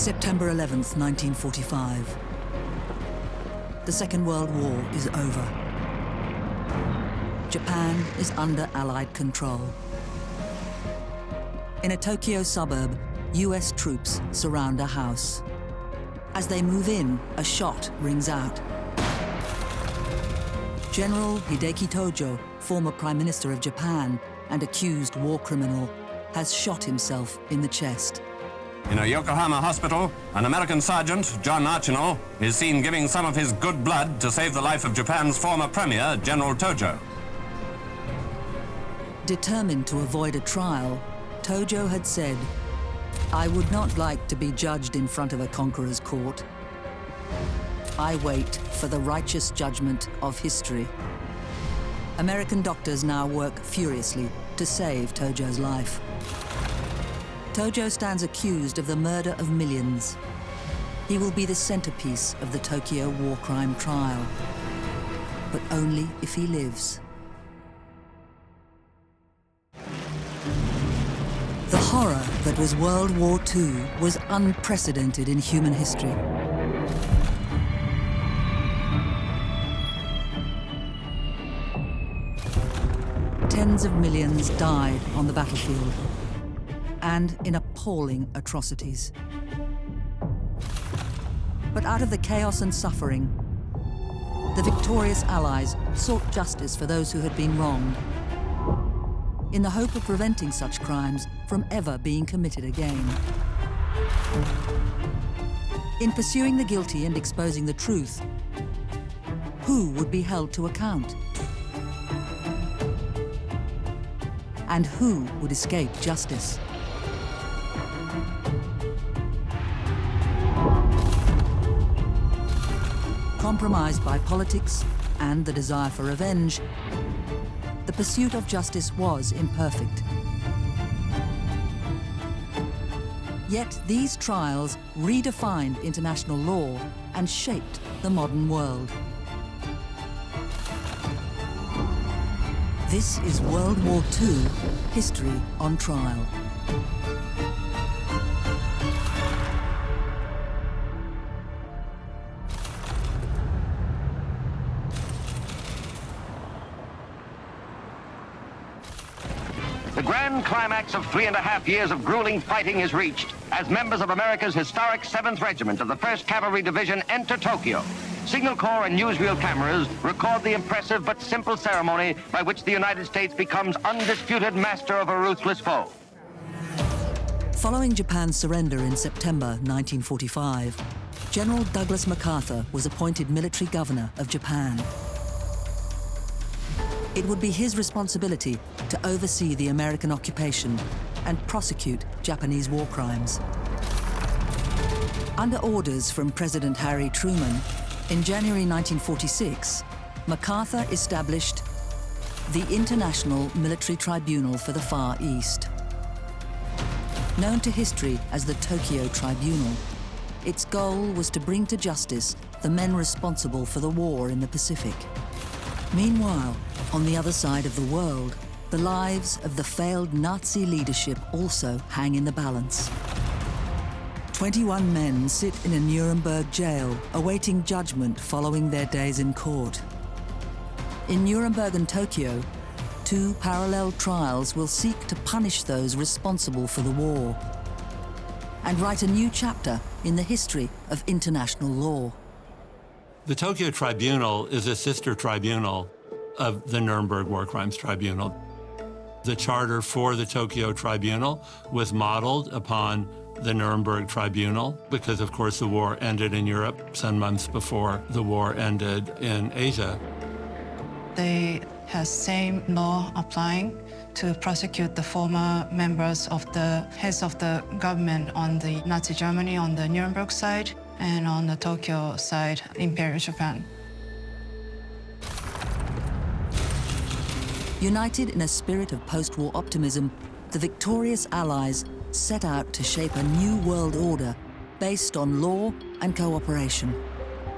September 11th, 1945. The Second World War is over. Japan is under Allied control. In a Tokyo suburb, US troops surround a house. As they move in, a shot rings out. General Hideki Tojo, former Prime Minister of Japan and accused war criminal, has shot himself in the chest. In a Yokohama hospital, an American sergeant, John Archinal, is seen giving some of his good blood to save the life of Japan's former premier, General Tojo. Determined to avoid a trial, Tojo had said, "I would not like to be judged in front of a conqueror's court. I wait for the righteous judgment of history." American doctors now work furiously to save Tojo's life. Tojo stands accused of the murder of millions. He will be the centerpiece of the Tokyo war crime trial, but only if he lives. The horror that was World War II was unprecedented in human history. Tens of millions died on the battlefield, and in appalling atrocities. But out of the chaos and suffering, the victorious Allies sought justice for those who had been wronged, in the hope of preventing such crimes from ever being committed again. In pursuing the guilty and exposing the truth, who would be held to account? And who would escape justice? Compromised by politics and the desire for revenge, the pursuit of justice was imperfect. Yet these trials redefined international law and shaped the modern world. This is World War II, History on Trial. The grand climax of 3.5 years of grueling fighting is reached as members of America's historic 7th Regiment of the 1st Cavalry Division enter Tokyo. Signal Corps and newsreel cameras record the impressive but simple ceremony by which the United States becomes undisputed master of a ruthless foe. Following Japan's surrender in September 1945, General Douglas MacArthur was appointed military governor of Japan. It would be his responsibility to oversee the American occupation and prosecute Japanese war crimes. Under orders from President Harry Truman, in January 1946, MacArthur established the International Military Tribunal for the Far East. Known to history as the Tokyo Tribunal, its goal was to bring to justice the men responsible for the war in the Pacific. Meanwhile, on the other side of the world, the lives of the failed Nazi leadership also hang in the balance. 21 men sit in a Nuremberg jail, awaiting judgment following their days in court. In Nuremberg and Tokyo, 2 parallel trials will seek to punish those responsible for the war and write a new chapter in the history of international law. The Tokyo Tribunal is a sister tribunal of the Nuremberg War Crimes Tribunal. The charter for the Tokyo Tribunal was modeled upon the Nuremberg Tribunal because, of course, the war ended in Europe some months before the war ended in Asia. They have same law applying to prosecute the former members of the heads of the government on the Nazi Germany on the Nuremberg side and on the Tokyo side, Imperial Japan. United in a spirit of post-war optimism, the victorious Allies set out to shape a new world order based on law and cooperation.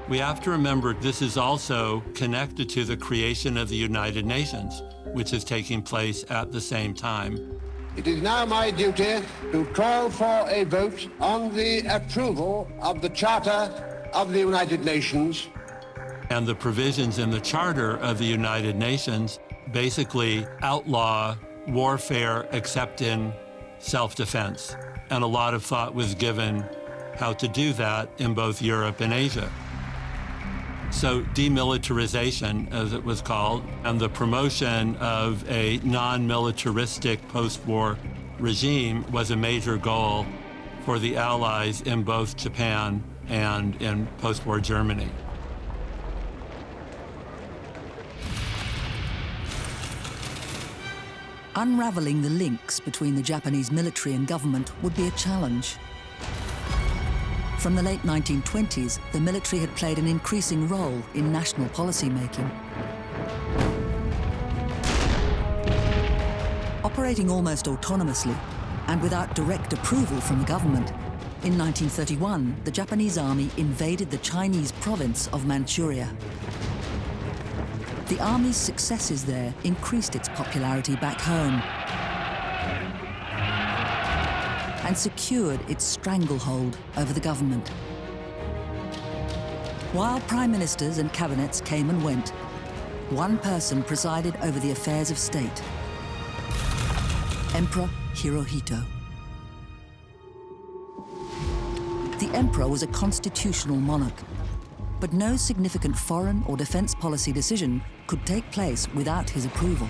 We have to remember this is also connected to the creation of the United Nations, which is taking place at the same time. It is now my duty to call for a vote on the approval of the Charter of the United Nations. And the provisions in the Charter of the United Nations basically outlaw warfare except in self-defense. And a lot of thought was given how to do that in both Europe and Asia. So demilitarization, as it was called, and the promotion of a non-militaristic post-war regime was a major goal for the Allies in both Japan and in post-war Germany. Unraveling the links between the Japanese military and government would be a challenge. From the late 1920s, the military had played an increasing role in national policy making. Operating almost autonomously and without direct approval from the government, in 1931, the Japanese army invaded the Chinese province of Manchuria. The army's successes there increased its popularity back home and secured its stranglehold over the government. While prime ministers and cabinets came and went, one person presided over the affairs of state: Emperor Hirohito. The emperor was a constitutional monarch, but no significant foreign or defense policy decision could take place without his approval.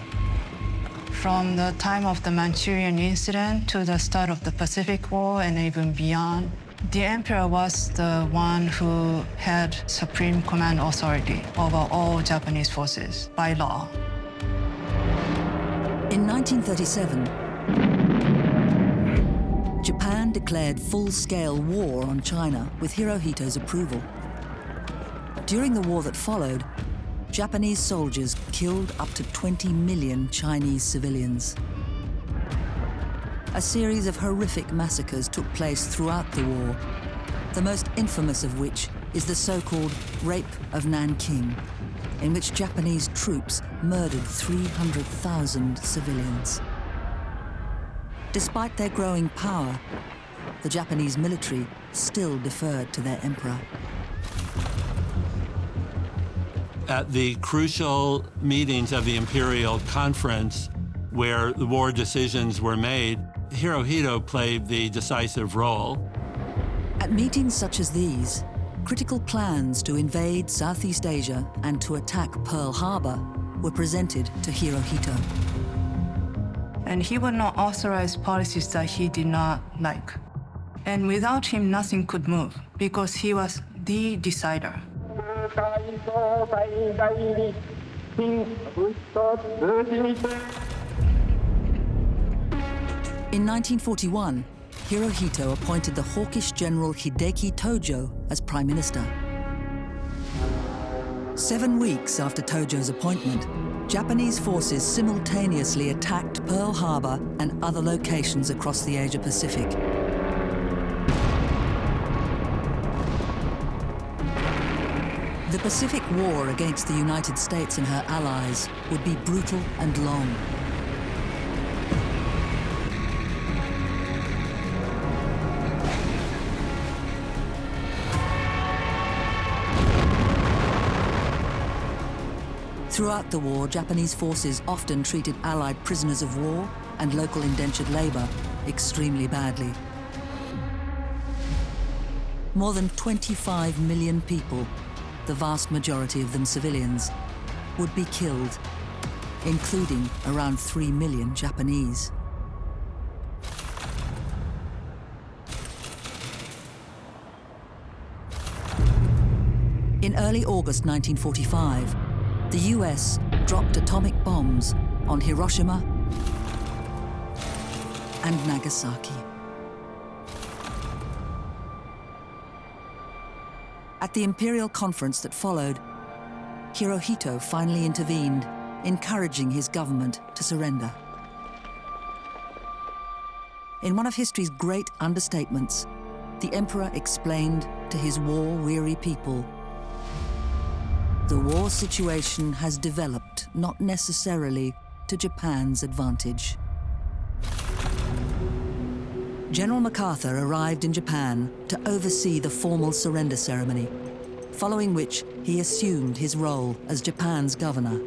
From the time of the Manchurian incident to the start of the Pacific War and even beyond, the emperor was the one who had supreme command authority over all Japanese forces by law. In 1937, Japan declared full-scale war on China with Hirohito's approval. During the war that followed, Japanese soldiers killed up to 20 million Chinese civilians. A series of horrific massacres took place throughout the war, the most infamous of which is the so-called Rape of Nanking, in which Japanese troops murdered 300,000 civilians. Despite their growing power, the Japanese military still deferred to their emperor. At the crucial meetings of the Imperial Conference, where the war decisions were made, Hirohito played the decisive role. At meetings such as these, critical plans to invade Southeast Asia and to attack Pearl Harbor were presented to Hirohito. And he would not authorize policies that he did not like. And without him, nothing could move, because he was the decider. In 1941, Hirohito appointed the hawkish General Hideki Tojo as Prime Minister. 7 weeks after Tojo's appointment, Japanese forces simultaneously attacked Pearl Harbor and other locations across the Asia-Pacific. The Pacific War against the United States and her allies would be brutal and long. Throughout the war, Japanese forces often treated Allied prisoners of war and local indentured labor extremely badly. More than 25 million people, the vast majority of them civilians, would be killed, including around 3 million Japanese. In early August 1945, the US dropped atomic bombs on Hiroshima and Nagasaki. At the Imperial Conference that followed, Hirohito finally intervened, encouraging his government to surrender. In one of history's great understatements, the emperor explained to his war-weary people, "The war situation has developed not necessarily to Japan's advantage." General MacArthur arrived in Japan to oversee the formal surrender ceremony, following which he assumed his role as Japan's governor.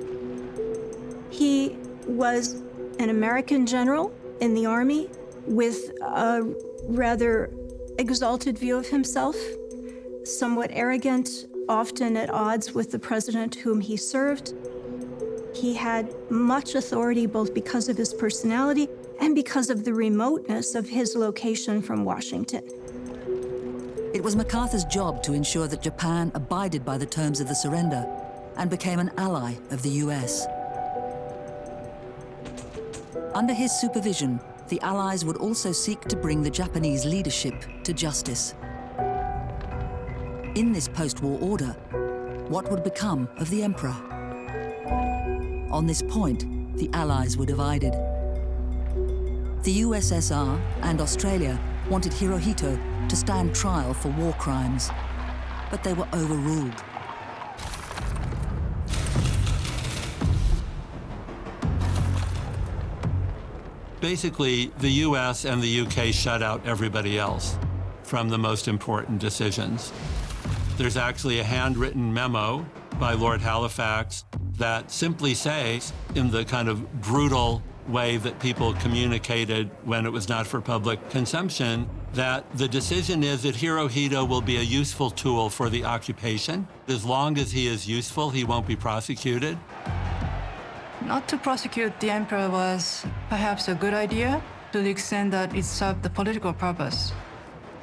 He was an American general in the army with a rather exalted view of himself, somewhat arrogant, often at odds with the president whom he served. He had much authority both because of his personality and because of the remoteness of his location from Washington. It was MacArthur's job to ensure that Japan abided by the terms of the surrender and became an ally of the US. Under his supervision, the Allies would also seek to bring the Japanese leadership to justice. In this post-war order, what would become of the emperor? On this point, the Allies were divided. The USSR and Australia wanted Hirohito to stand trial for war crimes, but they were overruled. Basically, the US and the UK shut out everybody else from the most important decisions. There's actually a handwritten memo by Lord Halifax that simply says, in the kind of brutal way that people communicated when it was not for public consumption, that the decision is that Hirohito will be a useful tool for the occupation. As long as he is useful, he won't be prosecuted. Not to prosecute the emperor was perhaps a good idea to the extent that it served the political purpose.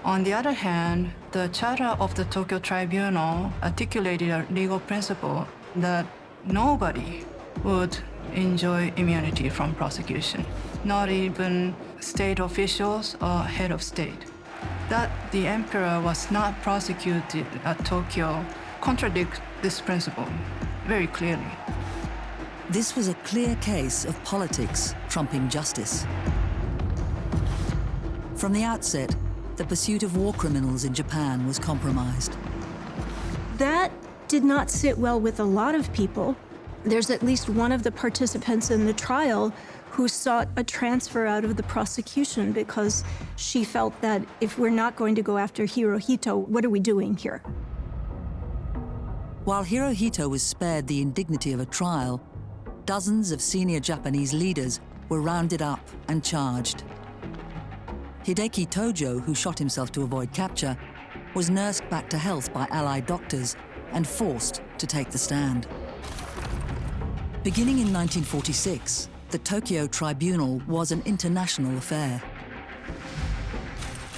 On the other hand, the Charter of the Tokyo Tribunal articulated a legal principle that nobody would enjoy immunity from prosecution, not even state officials or head of state. That the emperor was not prosecuted at Tokyo contradicts this principle very clearly. This was a clear case of politics trumping justice. From the outset, the pursuit of war criminals in Japan was compromised. That did not sit well with a lot of people. There's at least one of the participants in the trial who sought a transfer out of the prosecution because she felt that if we're not going to go after Hirohito, what are we doing here? While Hirohito was spared the indignity of a trial, dozens of senior Japanese leaders were rounded up and charged. Hideki Tojo, who shot himself to avoid capture, was nursed back to health by Allied doctors and forced to take the stand. Beginning in 1946, the Tokyo Tribunal was an international affair.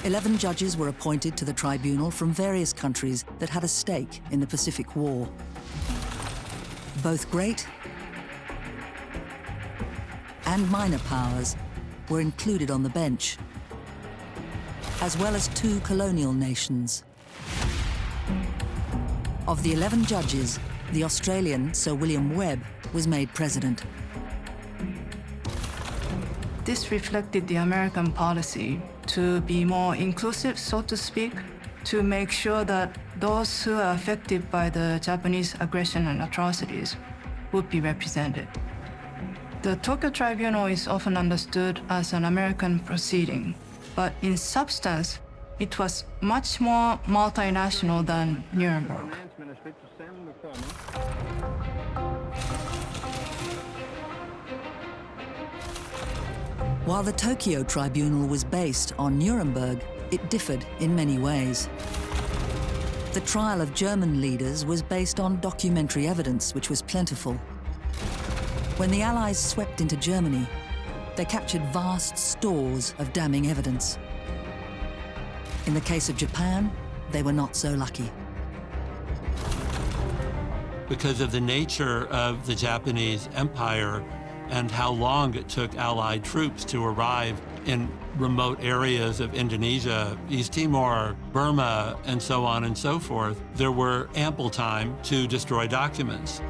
11 judges were appointed to the tribunal from various countries that had a stake in the Pacific War. Both great and minor powers were included on the bench, as well as 2 colonial nations. Of the 11 judges, the Australian Sir William Webb was made president. This reflected the American policy to be more inclusive, so to speak, to make sure that those who are affected by the Japanese aggression and atrocities would be represented. The Tokyo Tribunal is often understood as an American proceeding, but in substance, it was much more multinational than Nuremberg. While the Tokyo Tribunal was based on Nuremberg, it differed in many ways. The trial of German leaders was based on documentary evidence, which was plentiful. When the Allies swept into Germany, they captured vast stores of damning evidence. In the case of Japan, they were not so lucky. Because of the nature of the Japanese Empire and how long it took Allied troops to arrive in remote areas of Indonesia, East Timor, Burma, and so on and so forth, there were ample time to destroy documents.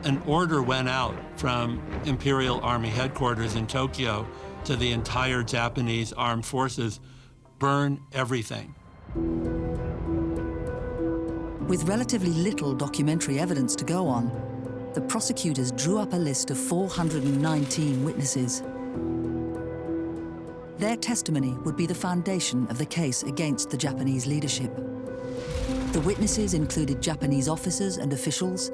An order went out from Imperial Army headquarters in Tokyo to the entire Japanese armed forces: burn everything. With relatively little documentary evidence to go on, the prosecutors drew up a list of 419 witnesses. Their testimony would be the foundation of the case against the Japanese leadership. The witnesses included Japanese officers and officials,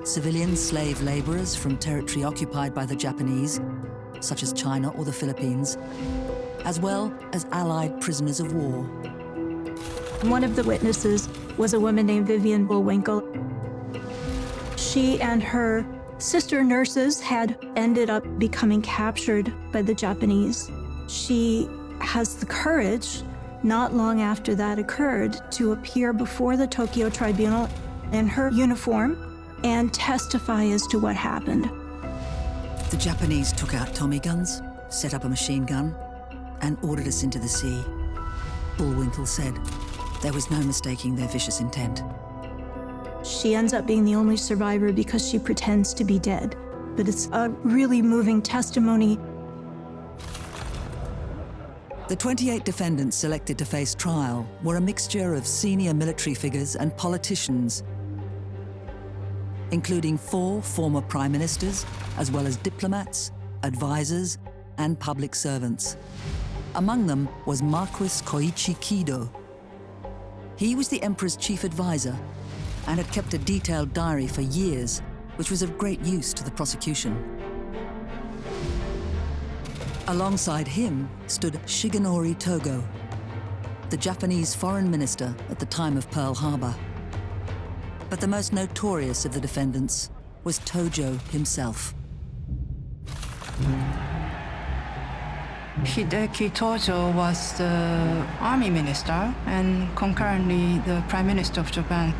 civilian slave laborers from territory occupied by the Japanese, such as China or the Philippines, as well as Allied prisoners of war. One of the witnesses was a woman named Vivian Bullwinkle. She and her sister nurses had ended up becoming captured by the Japanese. She has the courage, not long after that occurred, to appear before the Tokyo Tribunal in her uniform and testify as to what happened. The Japanese took out Tommy guns, set up a machine gun, and ordered us into the sea. Bullwinkle said there was no mistaking their vicious intent. She ends up being the only survivor because she pretends to be dead. But it's a really moving testimony. The 28 defendants selected to face trial were a mixture of senior military figures and politicians, including 4 former prime ministers, as well as diplomats, advisors, and public servants. Among them was Marquis Koichi Kido. He was the emperor's chief advisor and had kept a detailed diary for years, which was of great use to the prosecution. Alongside him stood Shigenori Togo, the Japanese foreign minister at the time of Pearl Harbor. But the most notorious of the defendants was Tojo himself. Hideki Tojo was the army minister and concurrently the prime minister of Japan.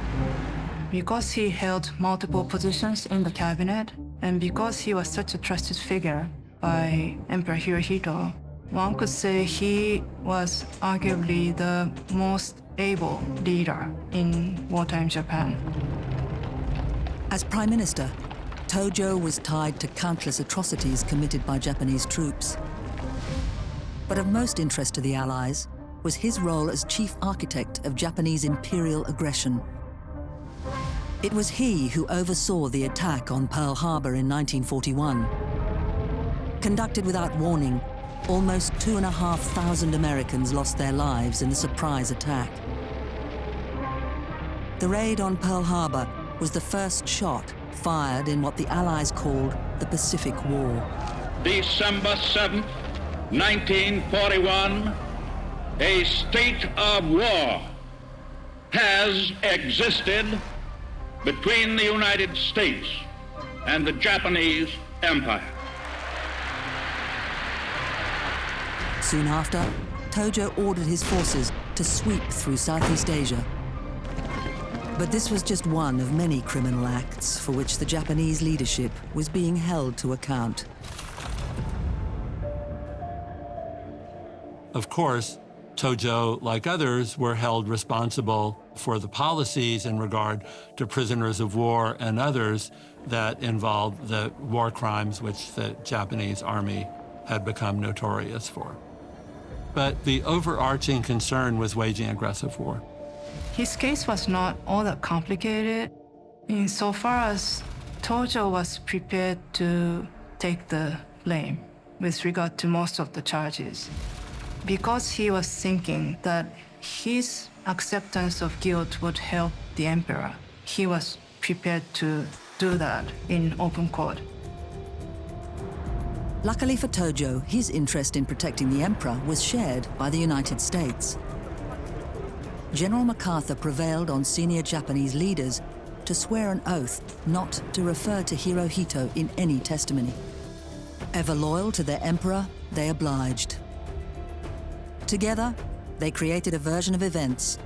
Because he held multiple positions in the cabinet, and because he was such a trusted figure by Emperor Hirohito, one could say he was arguably the most able leader in wartime Japan. As prime minister, Tojo was tied to countless atrocities committed by Japanese troops. But of most interest to the Allies was his role as chief architect of Japanese imperial aggression. It was he who oversaw the attack on Pearl Harbor in 1941. Conducted without warning, almost 2,500 Americans lost their lives in the surprise attack. The raid on Pearl Harbor was the first shot fired in what the Allies called the Pacific War. December 7th, 1941, a state of war has existed between the United States and the Japanese Empire. Soon after, Tojo ordered his forces to sweep through Southeast Asia. But this was just one of many criminal acts for which the Japanese leadership was being held to account. Of course, Tojo, like others, were held responsible for the policies in regard to prisoners of war and others that involved the war crimes which the Japanese army had become notorious for. But the overarching concern was waging aggressive war. His case was not all that complicated insofar as Tojo was prepared to take the blame with regard to most of the charges. Because he was thinking that his acceptance of guilt would help the emperor, he was prepared to do that in open court. Luckily for Tojo, his interest in protecting the emperor was shared by the United States. General MacArthur prevailed on senior Japanese leaders to swear an oath not to refer to Hirohito in any testimony. Ever loyal to their emperor, they obliged. Together, they created a version of events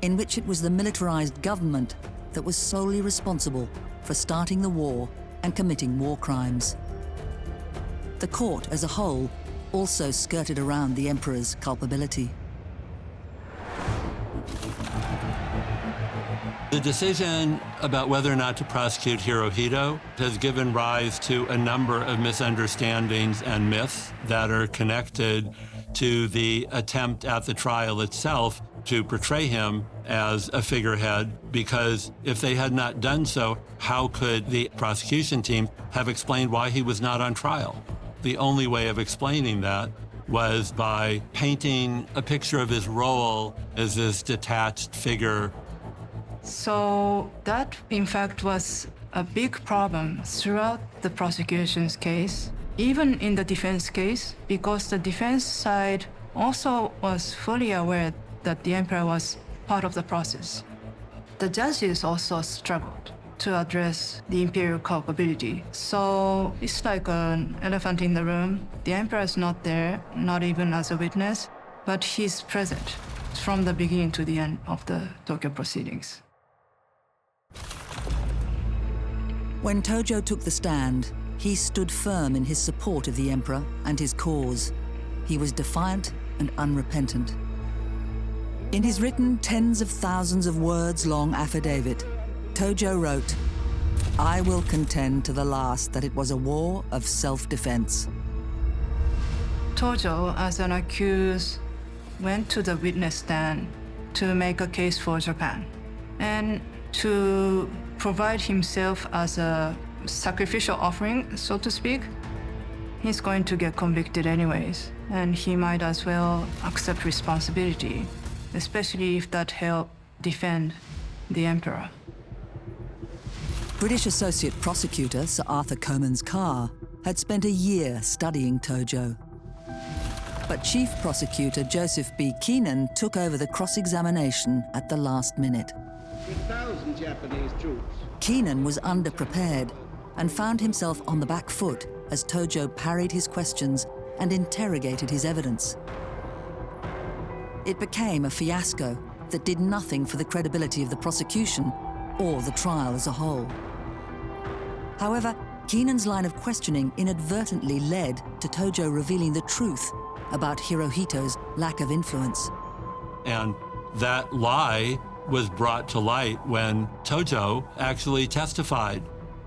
in which it was the militarized government that was solely responsible for starting the war and committing war crimes. The court as a whole also skirted around the emperor's culpability. The decision about whether or not to prosecute Hirohito has given rise to a number of misunderstandings and myths that are connected to the attempt at the trial itself to portray him as a figurehead, because if they had not done so, how could the prosecution team have explained why he was not on trial? The only way of explaining that was by painting a picture of his role as this detached figure. So that, in fact, was a big problem throughout the prosecution's case, even in the defense case, because the defense side also was fully aware that the emperor was part of the process. The judges also struggled to address the imperial culpability. So it's like an elephant in the room. The emperor is not there, not even as a witness, but he's present from the beginning to the end of the Tokyo proceedings. When Tojo took the stand, he stood firm in his support of the emperor and his cause. He was defiant and unrepentant. In his written tens of thousands of words long affidavit, Tojo wrote, "I will contend to the last that it was a war of self-defense." Tojo, as an accused, went to the witness stand to make a case for Japan and to provide himself as a sacrificial offering, so to speak. He's going to get convicted anyways, and he might as well accept responsibility, especially if that helped defend the emperor. British Associate Prosecutor Sir Arthur Coman's Carr had spent a year studying Tojo. But Chief Prosecutor Joseph B. Keenan took over the cross-examination at the last minute. 1,000 Japanese troops. Keenan was underprepared and found himself on the back foot as Tojo parried his questions and interrogated his evidence. It became a fiasco that did nothing for the credibility of the prosecution or the trial as a whole. However, Keenan's line of questioning inadvertently led to Tojo revealing the truth about Hirohito's lack of influence. And that lie was brought to light when Tojo actually testified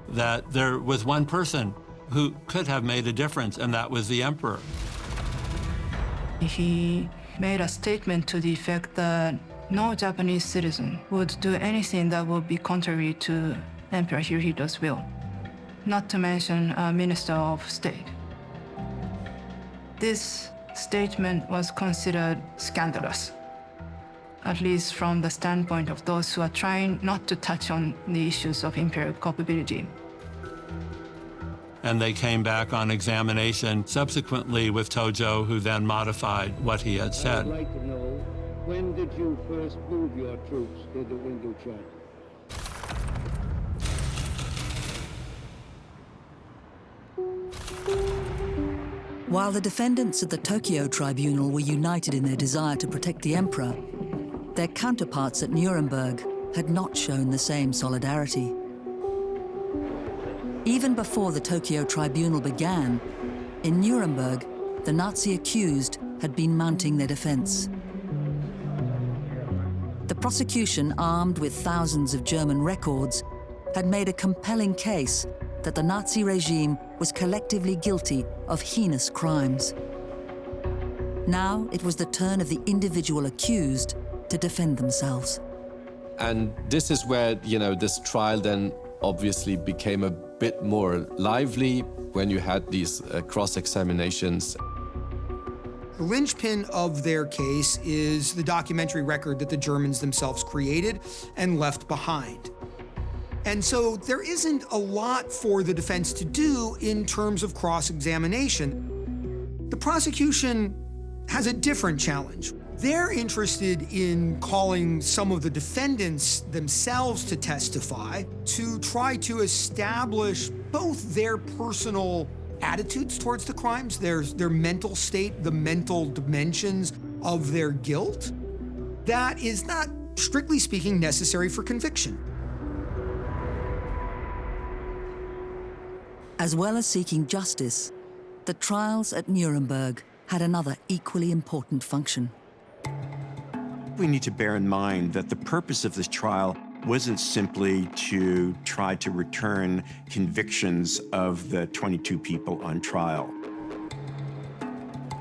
that there was one person who could have made a difference, and that was the emperor. He made a statement to the effect that no Japanese citizen would do anything that would be contrary to Emperor Hirohito's will, not to mention a minister of state. This statement was considered scandalous, at least from the standpoint of those who are trying not to touch on the issues of imperial culpability. And they came back on examination subsequently with Tojo, who then modified what he had said. I'd like to know, when did you first move your troops to the Indochina? While the defendants at the Tokyo Tribunal were united in their desire to protect the emperor, their counterparts at Nuremberg had not shown the same solidarity. Even before the Tokyo Tribunal began, in Nuremberg, the Nazi accused had been mounting their defense. The prosecution, armed with thousands of German records, had made a compelling case that the Nazi regime was collectively guilty of heinous crimes. Now it was the turn of the individual accused to defend themselves. And this is where, this trial then obviously became a bit more lively when you had these cross-examinations. The linchpin of their case is the documentary record that the Germans themselves created and left behind. And so there isn't a lot for the defense to do in terms of cross-examination. The prosecution has a different challenge. They're interested in calling some of the defendants themselves to testify to try to establish both their personal attitudes towards the crimes, their mental state, the mental dimensions of their guilt. That is not, strictly speaking, necessary for conviction. As well as seeking justice, the trials at Nuremberg had another equally important function. We need to bear in mind that the purpose of this trial wasn't simply to try to return convictions of the 22 people on trial.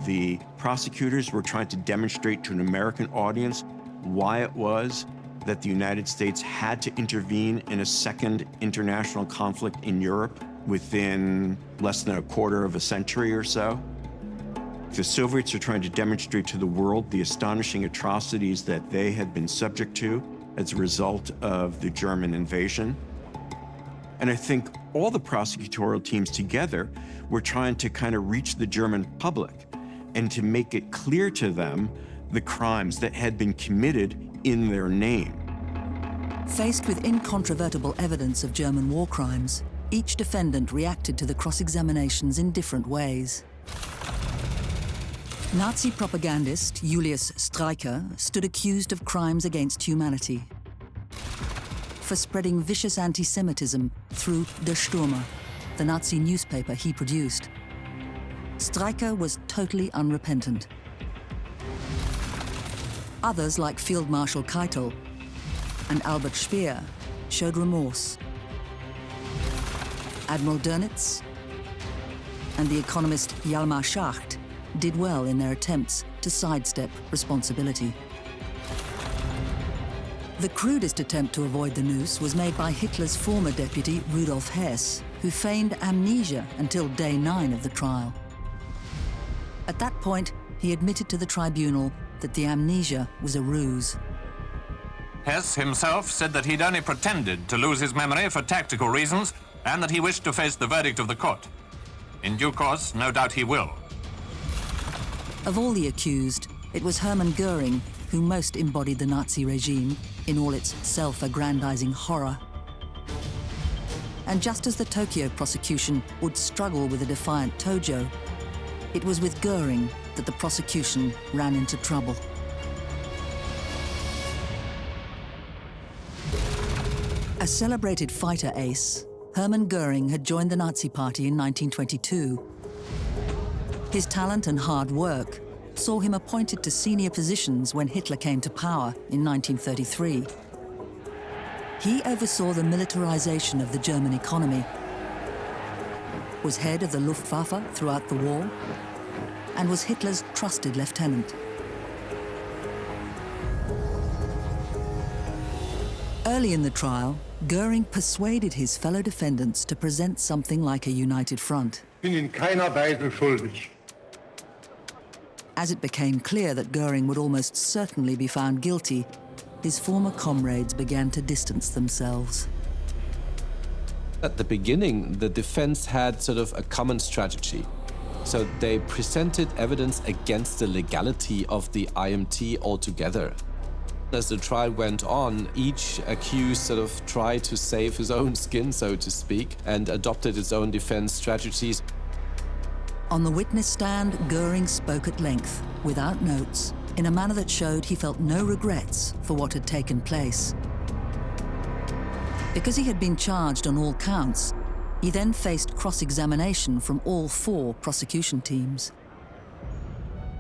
The prosecutors were trying to demonstrate to an American audience why it was that the United States had to intervene in a second international conflict in Europe within less than a quarter of a century or so. The Soviets are trying to demonstrate to the world the astonishing atrocities that they had been subject to as a result of the German invasion. And I think all the prosecutorial teams together were trying to kind of reach the German public and to make it clear to them the crimes that had been committed in their name. Faced with incontrovertible evidence of German war crimes, each defendant reacted to the cross-examinations in different ways. Nazi propagandist Julius Streicher stood accused of crimes against humanity for spreading vicious anti-Semitism through Der Stürmer, the Nazi newspaper he produced. Streicher was totally unrepentant. Others, like Field Marshal Keitel and Albert Speer, showed remorse. Admiral Dönitz and the economist Hjalmar Schacht did well in their attempts to sidestep responsibility. The crudest attempt to avoid the noose was made by Hitler's former deputy Rudolf Hess, who feigned amnesia until day 9 of the trial. At that point, he admitted to the tribunal that the amnesia was a ruse. Hess himself said that he'd only pretended to lose his memory for tactical reasons and that he wished to face the verdict of the court. In due course, no doubt he will. Of all the accused, it was Hermann Goring who most embodied the Nazi regime in all its self-aggrandizing horror. And just as the Tokyo prosecution would struggle with a defiant Tojo, it was with Goring that the prosecution ran into trouble. A celebrated fighter ace, Hermann Goring had joined the Nazi Party in 1922. His talent and hard work saw him appointed to senior positions when Hitler came to power in 1933. He oversaw the militarization of the German economy, was head of the Luftwaffe throughout the war, and was Hitler's trusted lieutenant. Early in the trial, Goring persuaded his fellow defendants to present something like a united front. Bin in keiner Weise schuldig. As it became clear that Goring would almost certainly be found guilty, his former comrades began to distance themselves. At the beginning, the defense had sort of a common strategy. So they presented evidence against the legality of the IMT altogether. As the trial went on, each accused sort of tried to save his own skin, so to speak, and adopted its own defense strategies. On the witness stand, Goring spoke at length, without notes, in a manner that showed he felt no regrets for what had taken place. Because he had been charged on all counts, he then faced cross-examination from all 4 prosecution teams.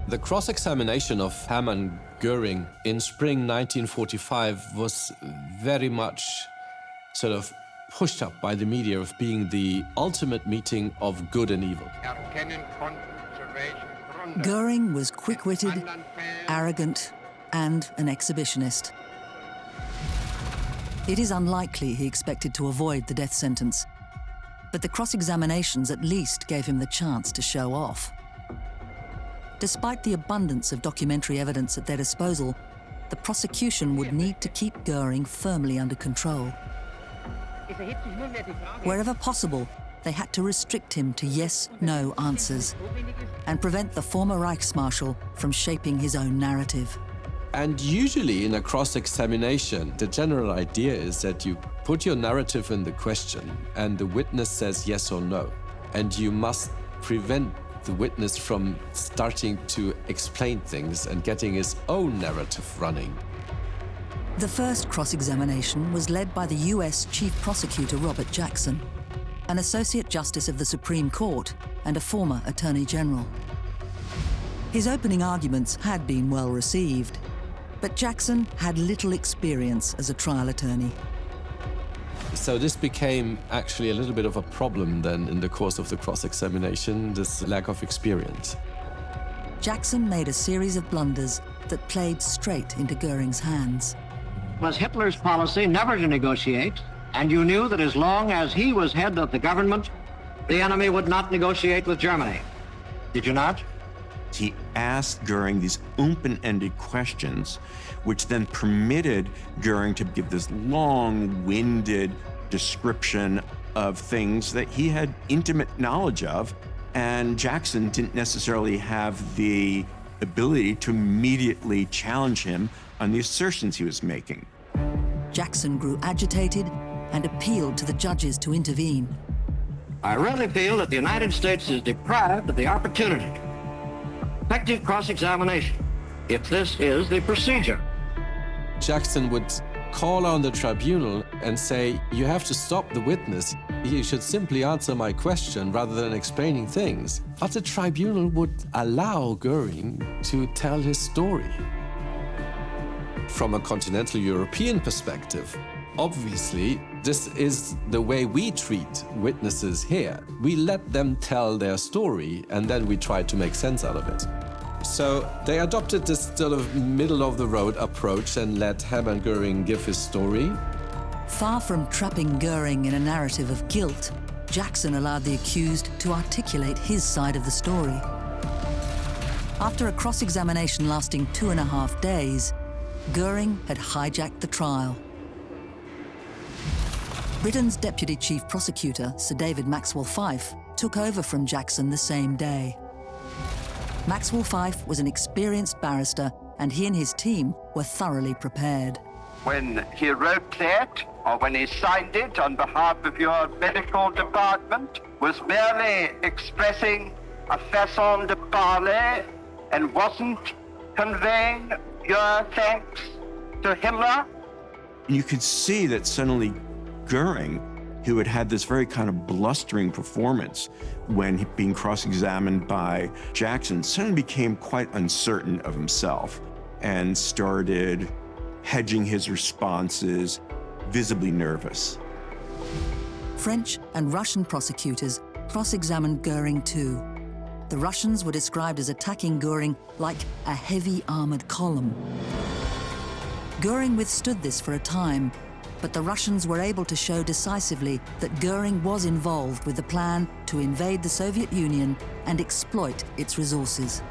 The cross-examination of Hermann Goring in spring 1945 was very much sort of pushed up by the media of being the ultimate meeting of good and evil. Goring was quick-witted, arrogant, and an exhibitionist. It is unlikely he expected to avoid the death sentence, but the cross-examinations at least gave him the chance to show off. Despite the abundance of documentary evidence at their disposal, the prosecution would need to keep Goring firmly under control. Wherever possible, they had to restrict him to yes-no answers and prevent the former Reichsmarshal from shaping his own narrative. And usually in a cross-examination, the general idea is that you put your narrative in the question and the witness says yes or no. And you must prevent the witness from starting to explain things and getting his own narrative running. The first cross-examination was led by the US Chief Prosecutor Robert Jackson, an Associate Justice of the Supreme Court and a former Attorney General. His opening arguments had been well received, but Jackson had little experience as a trial attorney. So this became actually a little bit of a problem then in the course of the cross-examination, this lack of experience. Jackson made a series of blunders that played straight into Goring's hands. It was Hitler's policy never to negotiate, and you knew that as long as he was head of the government, the enemy would not negotiate with Germany. Did you not? He asked Goring these open-ended questions, which then permitted Goring to give this long-winded description of things that he had intimate knowledge of, and Jackson didn't necessarily have the ability to immediately challenge him on the assertions he was making. Jackson grew agitated and appealed to the judges to intervene. I really feel that the United States is deprived of the opportunity of effective cross-examination, if this is the procedure. Jackson would call on the tribunal and say, you have to stop the witness. He should simply answer my question rather than explaining things. But the tribunal would allow Goring to tell his story. From a continental European perspective, obviously, this is the way we treat witnesses here. We let them tell their story, and then we try to make sense out of it. So they adopted this sort of middle-of-the-road approach and let Hermann Goring give his story. Far from trapping Goring in a narrative of guilt, Jackson allowed the accused to articulate his side of the story. After a cross-examination lasting 2.5 days, Goring had hijacked the trial. Britain's Deputy Chief Prosecutor, Sir David Maxwell Fyfe, took over from Jackson the same day. Maxwell Fyfe was an experienced barrister, and he and his team were thoroughly prepared. When he wrote that, or when he signed it on behalf of your medical department, was merely expressing a façon de parler and wasn't conveying your thanks to Himmler? You could see that suddenly Goring, who had had this very kind of blustering performance when being cross-examined by Jackson, suddenly became quite uncertain of himself and started hedging his responses, visibly nervous. French and Russian prosecutors cross-examined Goring too. The Russians were described as attacking Goring like a heavy armored column. Goring withstood this for a time, but the Russians were able to show decisively that Goring was involved with the plan to invade the Soviet Union and exploit its resources.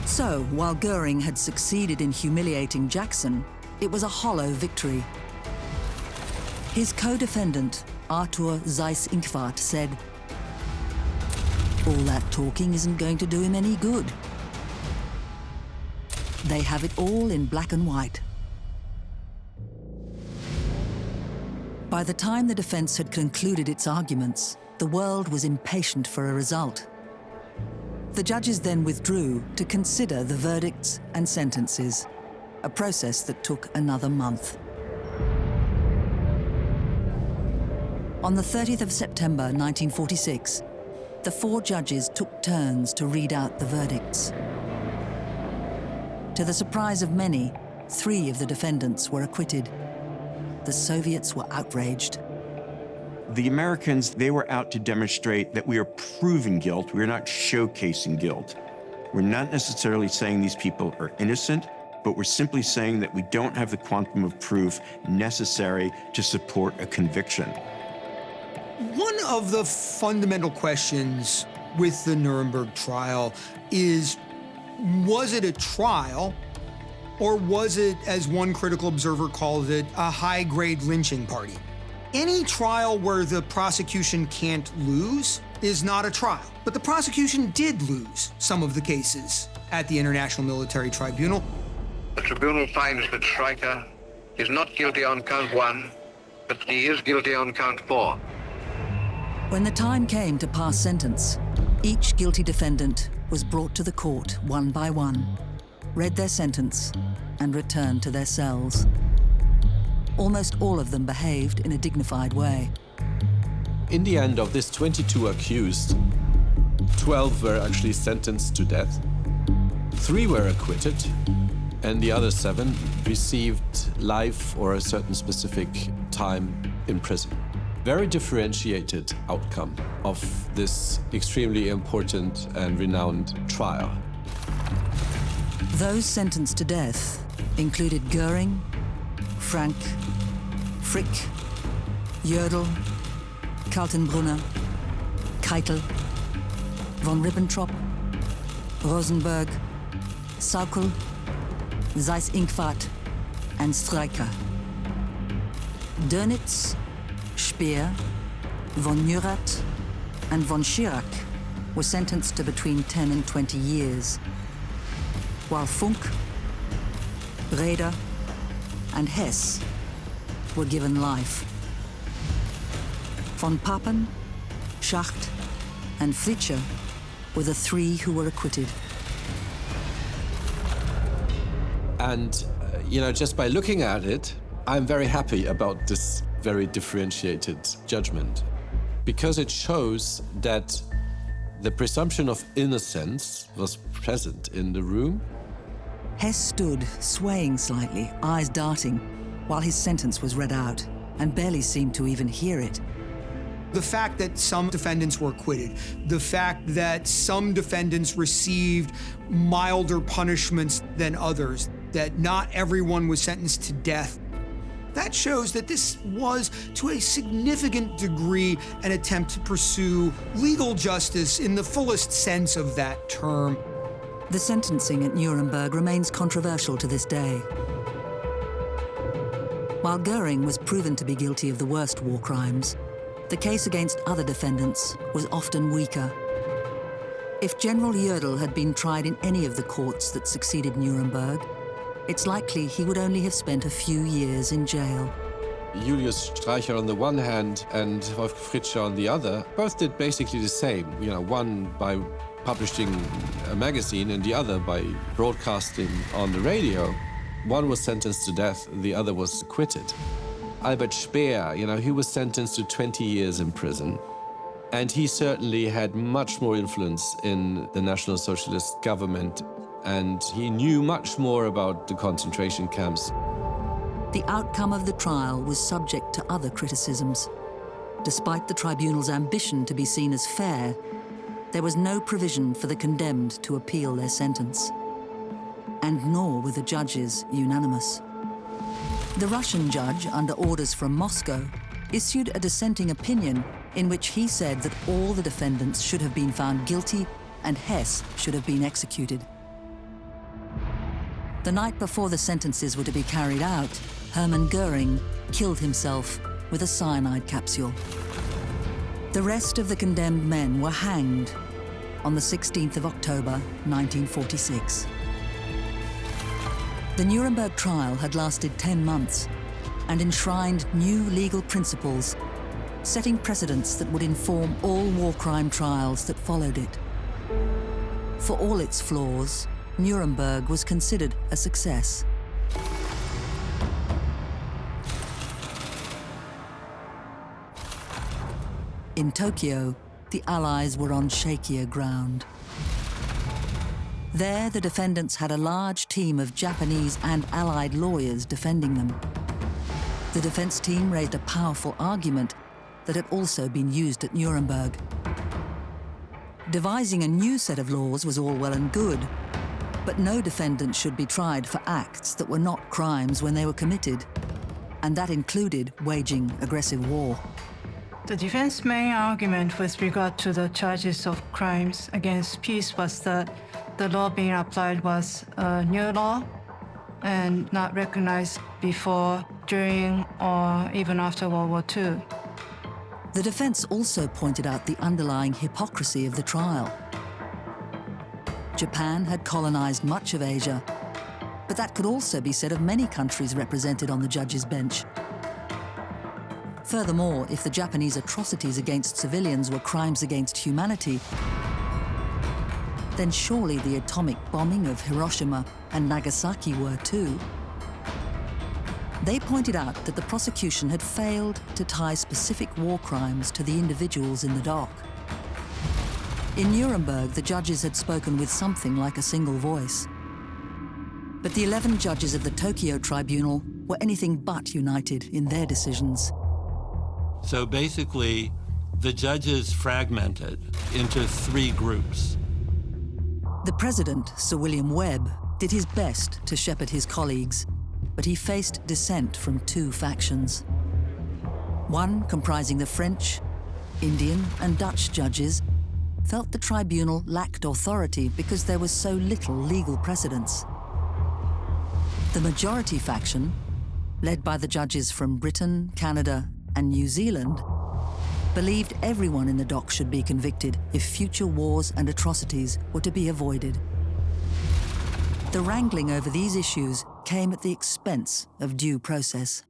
So, while Goring had succeeded in humiliating Jackson, it was a hollow victory. His co-defendant, Arthur Seyss-Inquart, said, "All that talking isn't going to do him any good." They have it all in black and white. By the time the defense had concluded its arguments, the world was impatient for a result. The judges then withdrew to consider the verdicts and sentences, a process that took another month. On the 30th of September 1946, the 4 judges took turns to read out the verdicts. To the surprise of many, 3 of the defendants were acquitted. The Soviets were outraged. The Americans, they were out to demonstrate that we are proving guilt. We're not showcasing guilt. We're not necessarily saying these people are innocent, but we're simply saying that we don't have the quantum of proof necessary to support a conviction. One of the fundamental questions with the Nuremberg trial is, was it a trial, or was it, as one critical observer called it, a high-grade lynching party? Any trial where the prosecution can't lose is not a trial. But the prosecution did lose some of the cases at the International Military Tribunal. The tribunal finds that Streicher is not guilty on count 1, but he is guilty on count 4. When the time came to pass sentence, each guilty defendant was brought to the court one by one, read their sentence, and returned to their cells. Almost all of them behaved in a dignified way. In the end of this 22 accused, 12 were actually sentenced to death, 3 were acquitted, and the other 7 received life or a certain specific time in prison. Very differentiated outcome of this extremely important and renowned trial. Those sentenced to death included Goring, Frank, Frick, Jodl, Kaltenbrunner, Keitel, von Ribbentrop, Rosenberg, Sauckel, Seyss-Inquart, and Streicher. Dönitz, Speer, von Neurath, and von Schirach were sentenced to between 10 and 20 years, while Funk, Raeder, and Hess were given life. Von Papen, Schacht, and Fritzsche were the three who were acquitted. And, just by looking at it, I'm very happy about this very differentiated judgment, because it shows that the presumption of innocence was present in the room. Hess stood, swaying slightly, eyes darting, while his sentence was read out, and barely seemed to even hear it. The fact that some defendants were acquitted, the fact that some defendants received milder punishments than others, that not everyone was sentenced to death, that shows that this was, to a significant degree, an attempt to pursue legal justice in the fullest sense of that term. The sentencing at Nuremberg remains controversial to this day. While Goring was proven to be guilty of the worst war crimes, the case against other defendants was often weaker. If General Jodl had been tried in any of the courts that succeeded Nuremberg, it's likely he would only have spent a few years in jail. Julius Streicher on the one hand and Wolfgang Fritzsche on the other both did basically the same. One by publishing a magazine and the other by broadcasting on the radio. One was sentenced to death, the other was acquitted. Albert Speer, he was sentenced to 20 years in prison. And he certainly had much more influence in the National Socialist government, and he knew much more about the concentration camps. The outcome of the trial was subject to other criticisms. Despite the tribunal's ambition to be seen as fair, there was no provision for the condemned to appeal their sentence. And nor were the judges unanimous. The Russian judge, under orders from Moscow, issued a dissenting opinion in which he said that all the defendants should have been found guilty and Hess should have been executed. The night before the sentences were to be carried out, Hermann Goring killed himself with a cyanide capsule. The rest of the condemned men were hanged on the 16th of October, 1946. The Nuremberg trial had lasted 10 months and enshrined new legal principles, setting precedents that would inform all war crime trials that followed it. For all its flaws, Nuremberg was considered a success. In Tokyo, the Allies were on shakier ground. There, the defendants had a large team of Japanese and Allied lawyers defending them. The defense team raised a powerful argument that had also been used at Nuremberg. Devising a new set of laws was all well and good, but no defendant should be tried for acts that were not crimes when they were committed, and that included waging aggressive war. The defense's main argument with regard to the charges of crimes against peace was that the law being applied was a new law and not recognized before, during, or even after World War II. The defense also pointed out the underlying hypocrisy of the trial. Japan had colonized much of Asia, but that could also be said of many countries represented on the judge's bench. Furthermore, if the Japanese atrocities against civilians were crimes against humanity, then surely the atomic bombing of Hiroshima and Nagasaki were too. They pointed out that the prosecution had failed to tie specific war crimes to the individuals in the dock. In Nuremberg, the judges had spoken with something like a single voice. But the 11 judges of the Tokyo Tribunal were anything but united in their decisions. So basically, the judges fragmented into 3 groups. The president, Sir William Webb, did his best to shepherd his colleagues, but he faced dissent from 2 factions. One comprising the French, Indian, and Dutch judges felt the tribunal lacked authority because there was so little legal precedence. The majority faction, led by the judges from Britain, Canada, and New Zealand, believed everyone in the dock should be convicted if future wars and atrocities were to be avoided. The wrangling over these issues came at the expense of due process.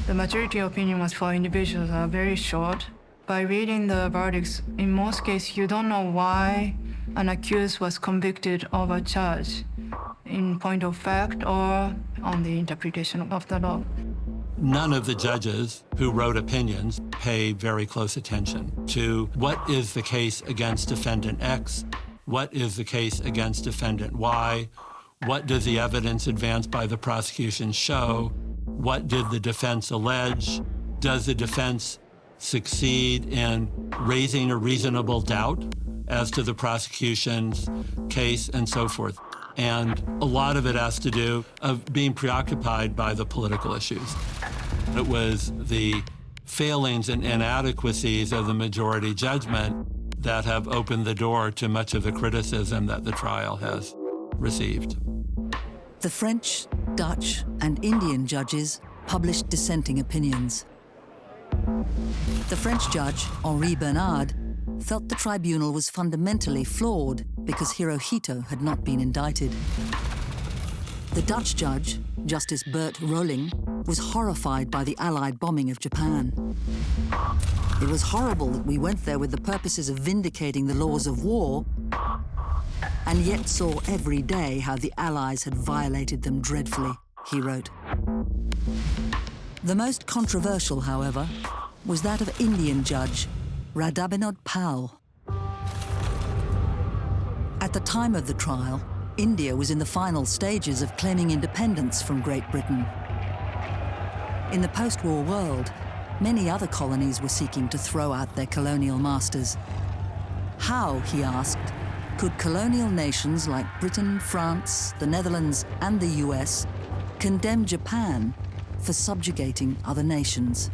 The majority opinion was for individuals are very short. By reading the verdicts, in most cases, you don't know why an accused was convicted of a charge in point of fact or on the interpretation of the law. None of the judges who wrote opinions pay very close attention to what is the case against defendant X, what is the case against defendant Y, what does the evidence advanced by the prosecution show, what did the defense allege, does the defense succeed in raising a reasonable doubt as to the prosecution's case, and so forth. And a lot of it has to do of being preoccupied by the political issues. It was the failings and inadequacies of the majority judgment that have opened the door to much of the criticism that the trial has received. The French, Dutch, and Indian judges published dissenting opinions. The French judge, Henri Bernard, felt the tribunal was fundamentally flawed because Hirohito had not been indicted. The Dutch judge, Justice Bert Rolling, was horrified by the Allied bombing of Japan. It was horrible that we went there with the purposes of vindicating the laws of war, and yet saw every day how the Allies had violated them dreadfully, he wrote. The most controversial, however, was that of Indian judge Radhabinod Pal. At the time of the trial, India was in the final stages of claiming independence from Great Britain. In the post-war world, many other colonies were seeking to throw out their colonial masters. How, he asked, could colonial nations like Britain, France, the Netherlands, and the US condemn Japan for subjugating other nations?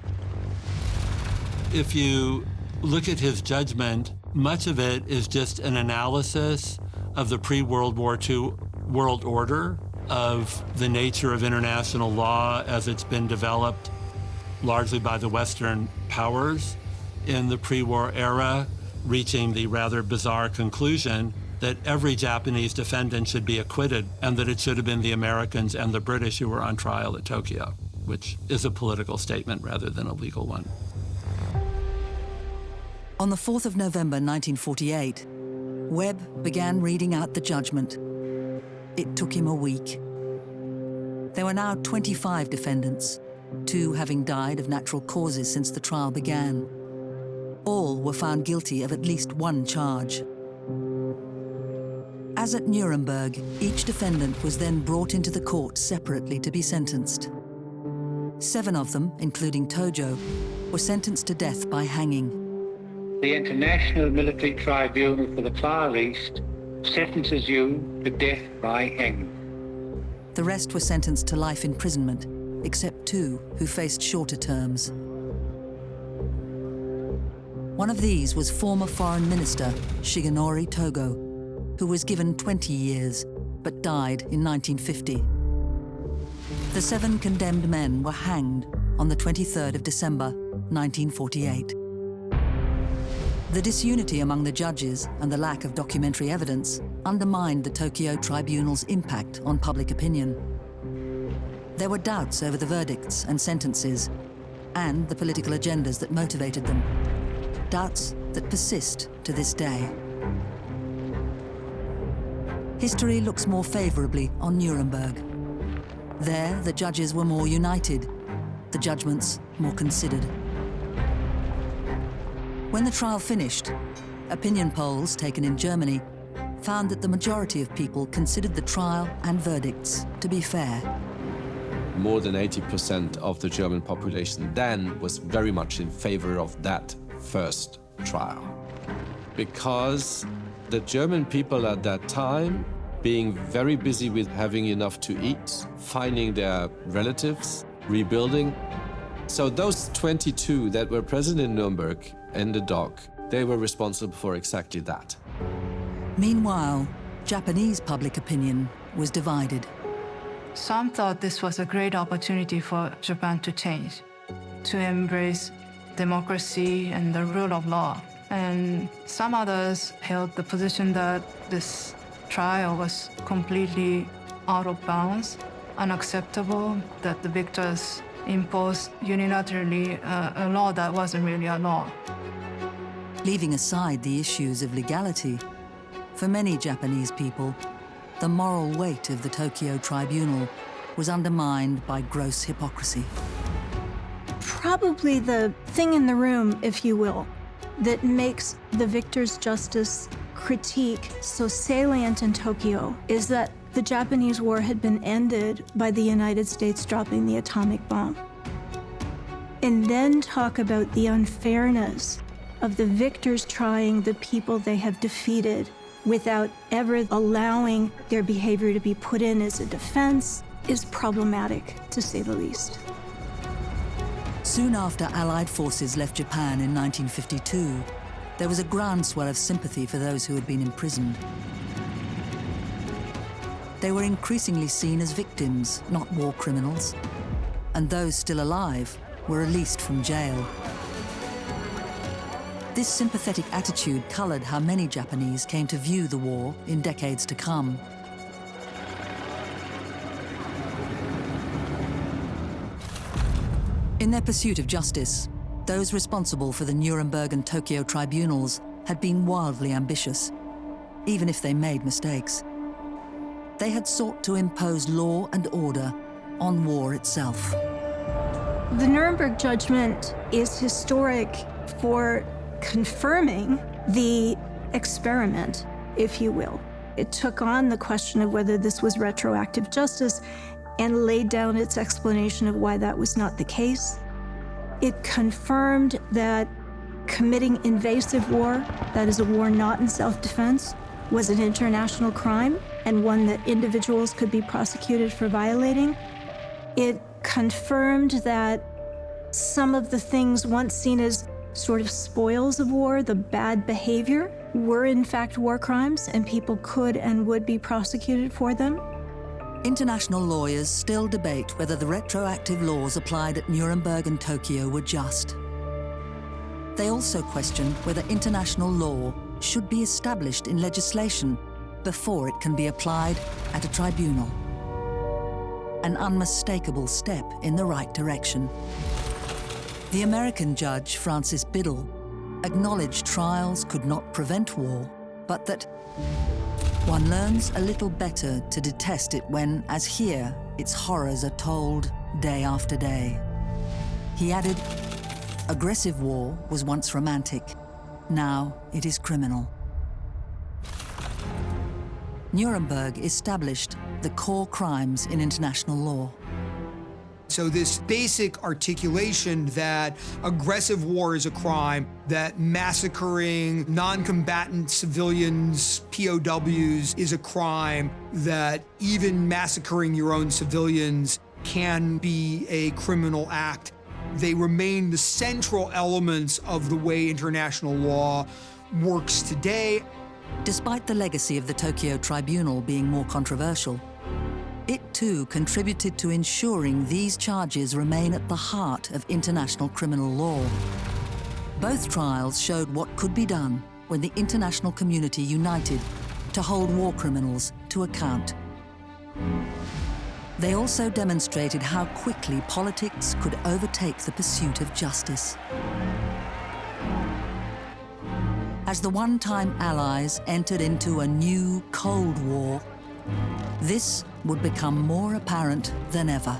If you look at his judgment, much of it is just an analysis of the pre-World War II world order, of the nature of international law as it's been developed largely by the Western powers in the pre-war era, reaching the rather bizarre conclusion that every Japanese defendant should be acquitted and that it should have been the Americans and the British who were on trial at Tokyo, which is a political statement rather than a legal one. On the 4th of November 1948, Webb began reading out the judgment. It took him a week. There were now 25 defendants, 2 having died of natural causes since the trial began. All were found guilty of at least one charge. As at Nuremberg, each defendant was then brought into the court separately to be sentenced. 7 of them, including Tojo, were sentenced to death by hanging. The International Military Tribunal for the Far East sentences you to death by hanging. The rest were sentenced to life imprisonment, except 2 who faced shorter terms. One of these was former Foreign Minister Shigenori Togo, who was given 20 years, but died in 1950. The 7 condemned men were hanged on the 23rd of December, 1948. The disunity among the judges and the lack of documentary evidence undermined the Tokyo Tribunal's impact on public opinion. There were doubts over the verdicts and sentences, and the political agendas that motivated them. Doubts that persist to this day. History looks more favorably on Nuremberg. There, the judges were more united, the judgments more considered. When the trial finished, opinion polls taken in Germany found that the majority of people considered the trial and verdicts to be fair. More than 80% of the German population then was very much in favor of that first trial. Because the German people at that time, being very busy with having enough to eat, finding their relatives, rebuilding. So those 22 that were present in Nuremberg in the dock They were responsible for exactly that. Meanwhile, Japanese public opinion was divided. Some thought this was a great opportunity for Japan to change, to embrace democracy and the rule of law. And some others held the position that this trial was completely out of bounds, unacceptable, that the victors imposed unilaterally a law that wasn't really a law. Leaving aside the issues of legality, for many Japanese people, the moral weight of the Tokyo Tribunal was undermined by gross hypocrisy. Probably the thing in the room, if you will, that makes the victor's justice critique so salient in Tokyo is that the Japanese war had been ended by the United States dropping the atomic bomb. And then talk about the unfairness of the victors trying the people they have defeated without ever allowing their behavior to be put in as a defense is problematic, to say the least. Soon after Allied forces left Japan in 1952, there was a groundswell of sympathy for those who had been imprisoned. They were increasingly seen as victims, not war criminals, and those still alive were released from jail. This sympathetic attitude colored how many Japanese came to view the war in decades to come. In their pursuit of justice, those responsible for the Nuremberg and Tokyo tribunals had been wildly ambitious, even if they made mistakes. They had sought to impose law and order on war itself. The Nuremberg judgment is historic for confirming the experiment, if you will. It took on the question of whether this was retroactive justice and laid down its explanation of why that was not the case. It confirmed that committing invasive war, that is a war not in self-defense, was an international crime and one that individuals could be prosecuted for violating. It confirmed that some of the things once seen as sort of spoils of war, the bad behavior, were in fact war crimes and people could and would be prosecuted for them. International lawyers still debate whether the retroactive laws applied at Nuremberg and Tokyo were just. They also question whether international law should be established in legislation before it can be applied at a tribunal. An unmistakable step in the right direction. The American judge, Francis Biddle, acknowledged trials could not prevent war, but that one learns a little better to detest it when, as here, its horrors are told day after day. He added, aggressive war was once romantic. Now it is criminal. Nuremberg established the core crimes in international law. So this basic articulation that aggressive war is a crime, that massacring non-combatant civilians, POWs, is a crime, that even massacring your own civilians can be a criminal act. They remain the central elements of the way international law works today. Despite the legacy of the Tokyo Tribunal being more controversial, it too contributed to ensuring these charges remain at the heart of international criminal law. Both trials showed what could be done when the international community united to hold war criminals to account. They also demonstrated how quickly politics could overtake the pursuit of justice. As the one-time Allies entered into a new Cold War, this would become more apparent than ever.